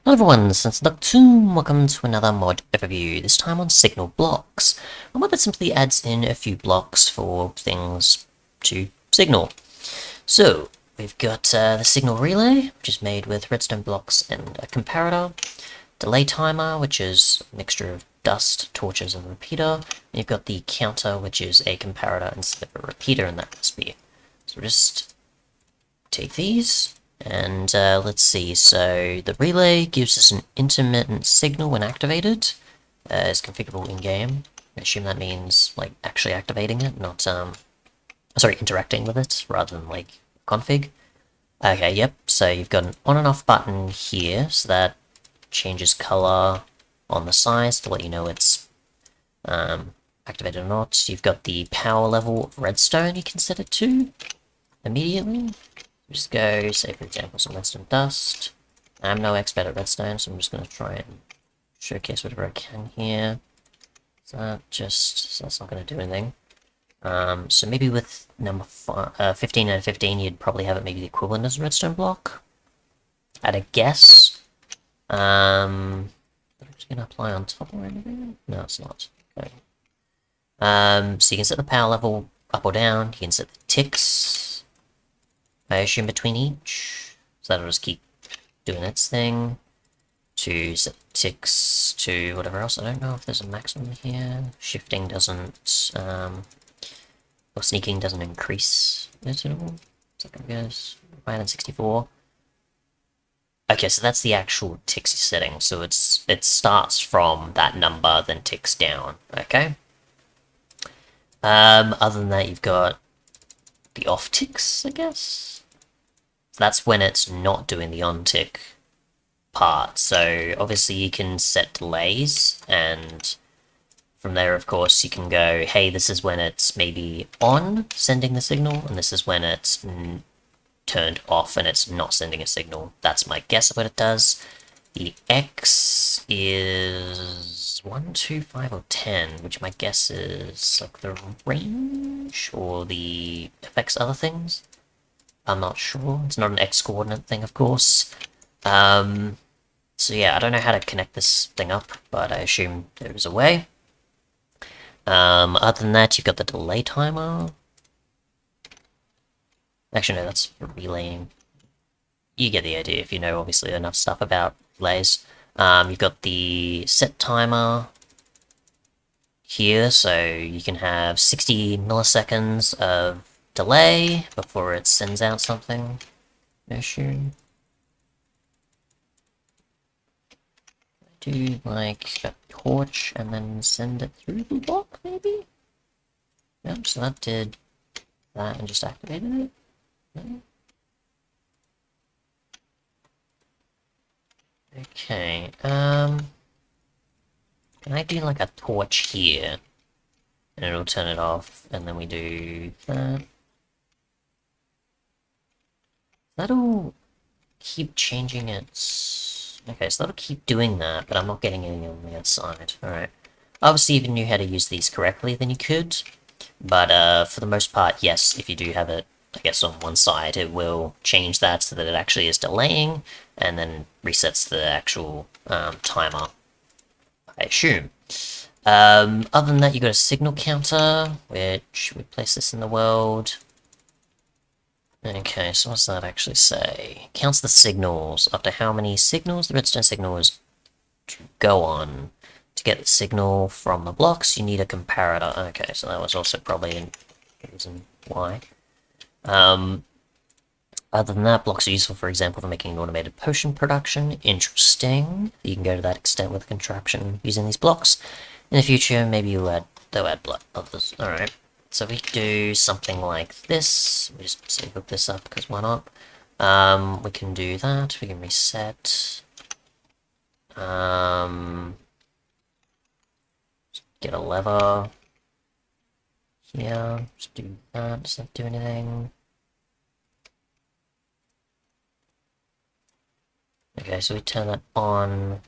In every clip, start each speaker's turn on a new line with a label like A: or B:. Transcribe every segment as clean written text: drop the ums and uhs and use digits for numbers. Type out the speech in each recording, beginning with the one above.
A: Hello everyone, since Noctoon, welcome to another mod overview, this time on signal blocks. A mod that simply adds in a few blocks for things to signal. So, we've got the signal relay, which is made with redstone blocks and a comparator. Delay timer, which is a mixture of dust, torches, and a repeater. And you've got the counter, which is a comparator instead of a repeater in that recipe. So we'll just take these. And let's see, so the relay gives us an intermittent signal when activated. It's configurable in-game. I assume that means, like, actually activating it, not, sorry, interacting with it, rather than, like, config. Okay, yep, so you've got an on and off button here, so that changes color on the sides to let you know it's activated or not. You've got the power level of redstone you can set it to immediately. Just go, say for example, some redstone dust. I'm no expert at redstone, so I'm just going to try and showcase whatever I can here. So that's not going to do anything. So maybe with number 15 out of 15, you'd probably have it maybe the equivalent as a redstone block. At a guess. I'm just going to apply on top or anything? No, it's not. Okay. So you can set the power level up or down. You can set the ticks, I assume, between each, so that'll just keep doing its thing. To set ticks to whatever else, I don't know if there's a maximum here. Shifting doesn't, or sneaking doesn't increase it at all. Second guess, higher than 64. Okay, so that's the actual ticks setting, so it starts from that number, then ticks down, okay? Other than that, you've got the off ticks, I guess? So that's when it's not doing the on tick part. So obviously you can set delays, and from there, of course, you can go, hey, this is when it's maybe on, sending the signal, and this is when it's turned off and it's not sending a signal. That's my guess of what it does. The X is 1, 2, 5, or 10, which my guess is like the range, or the affects other things. I'm not sure. It's not an X coordinate thing, of course. So yeah, I don't know how to connect this thing up, but I assume there is a way. Other than that, you've got the delay timer. Actually, no, that's for relaying. You get the idea if you know, obviously, enough stuff about relays. You've got the set timer here, so you can have 60 milliseconds of delay before it sends out something. No issue. Do like a torch and then send it through the block, maybe? Yep, so that did that and just activated it. No? Okay, can I do like a torch here? And it'll turn it off, and then we do that. That'll keep changing its... Okay, so that'll keep doing that, but I'm not getting anything on the outside. Alright. Obviously, if you knew how to use these correctly, then you could. But for the most part, yes, if you do have it, I guess, on one side, it will change that so that it actually is delaying, and then resets the actual timer, I assume. Other than that, you've got a signal counter, which we place this in the world. Okay, so what's that actually say? Counts the signals. Up to how many signals the redstone signal is to go on. To get the signal from the blocks, you need a comparator. Okay, so that was also probably a reason why. Other than that, blocks are useful, for example, for making automated potion production. Interesting. You can go to that extent with a contraption using these blocks. In the future, maybe they'll add blood others. Alright. So we do something like this. We just say hook this up, because why not? We can do that. We can reset. Get a lever. Here. Just do that. Does that do anything? Okay, so we turn that on.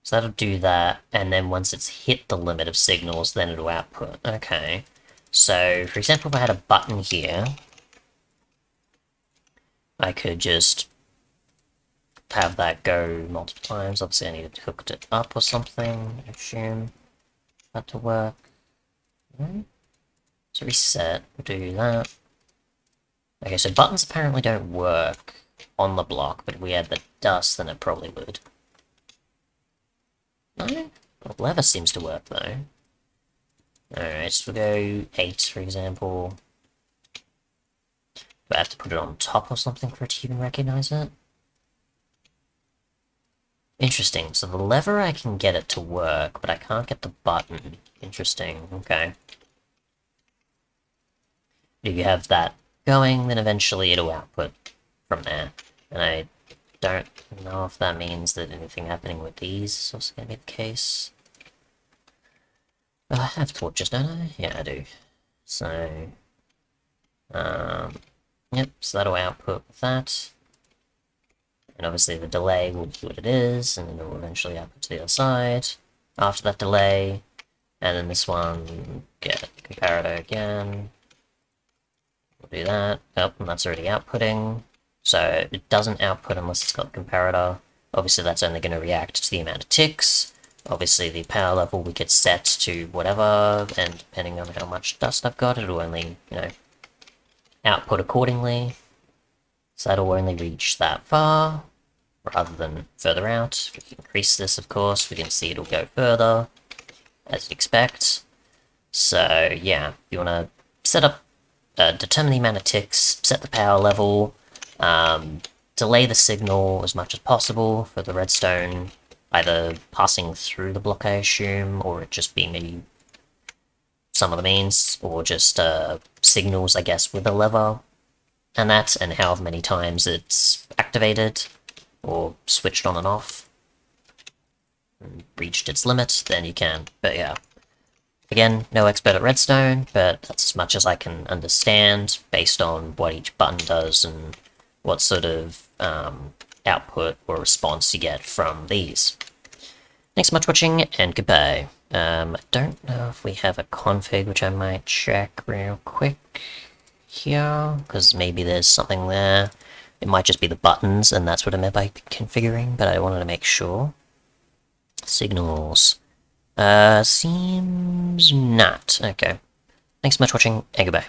A: So that'll do that, and then once it's hit the limit of signals, then it'll output. Okay. So, for example, if I had a button here, I could just have that go multiple times. Obviously I need to hook it up or something, I assume. That to work. So reset, we'll do that. Okay, so buttons apparently don't work on the block, but if we add the dust, then it probably would. No? The lever seems to work, though. Alright, so we'll go 8, for example. Do I have to put it on top or something for it to even recognize it? Interesting, so the lever I can get it to work, but I can't get the button. Interesting, okay. If you have that going, then eventually it'll output from there. And I don't know if that means that anything happening with these is also going to be the case. Oh, I have torches, don't I? Yeah, I do. So, yep, so that'll output with that. And obviously the delay will be what it is, and then it will eventually output to the other side. After that delay, and then this one, get comparator again. We'll do that. Oh, and that's already outputting. So it doesn't output unless it's got the comparator. Obviously that's only going to react to the amount of ticks. Obviously the power level we get set to whatever, and depending on how much dust I've got, it'll only, output accordingly. So that'll only reach that far, rather than further out. If we increase this, of course, we can see it'll go further, as you'd expect. So yeah, you want to set up, determine the amount of ticks, set the power level, delay the signal as much as possible for the redstone, either passing through the block, I assume, or it just being maybe some of the means, or just signals, I guess, with a lever, and that, and however many times it's activated, or switched on and off, and reached its limit, then you can. But yeah. Again, no expert at redstone, but that's as much as I can understand based on what each button does and what sort of output or response you get from these. Thanks so much for watching, and goodbye. I don't know if we have a config, which I might check real quick here, because maybe there's something there. It might just be the buttons, and that's what I meant by configuring, but I wanted to make sure. Signals. Seems not. Okay. Thanks so much for watching, and goodbye.